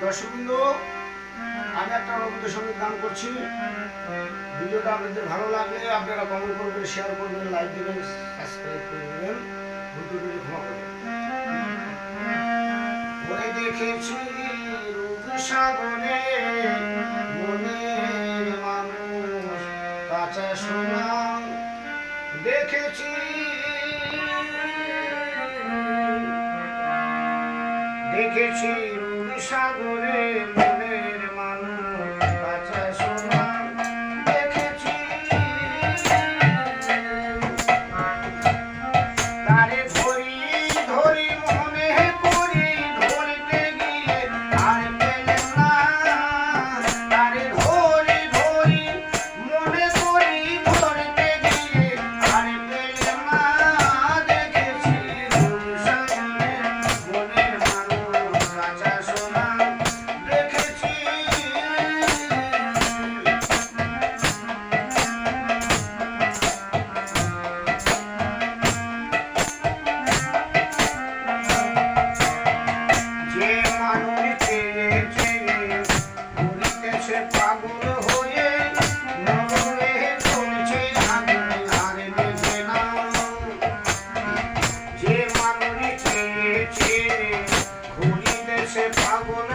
দর্শকবৃন্দ, আমি একটা রবীন্দ্রসঙ্গীত গান করছি। ভিডিওটা আপনাদের ভালো লাগলে আপনারা কমেন্ট করবেন, শেয়ার করবেন, লাইক দেবেন, সাবস্ক্রাইব করে দেবেন, ভুল ত্রুটি ক্ষমা করবেন। ওরে দেখেছি রূপসাগরে মনের মানুষ কাঁচা সোনা, দেখেছি দেখেছি রূপসাগরে মনের মানুষ কাঁচা সোনা, দেখেছি তারে ধরি ধরি মনে করি, ধরতে গিয়ে আর পেলাম না। তারে ধরি ধরি মনে করি, ধরতে গিয়ে আর পেলাম না। দেখেছি রূপসাগরে মনের মানুষ কাঁচা সোনা, দেখেছি। যে মানুষ চেয়ে চেয়ে ঘুরিতেছে পাগল হয়ে, মরণে চলছে আগুন আর নেভে না। যে মানুষ চেয়ে চেয়ে ঘুরিতেছে পাগল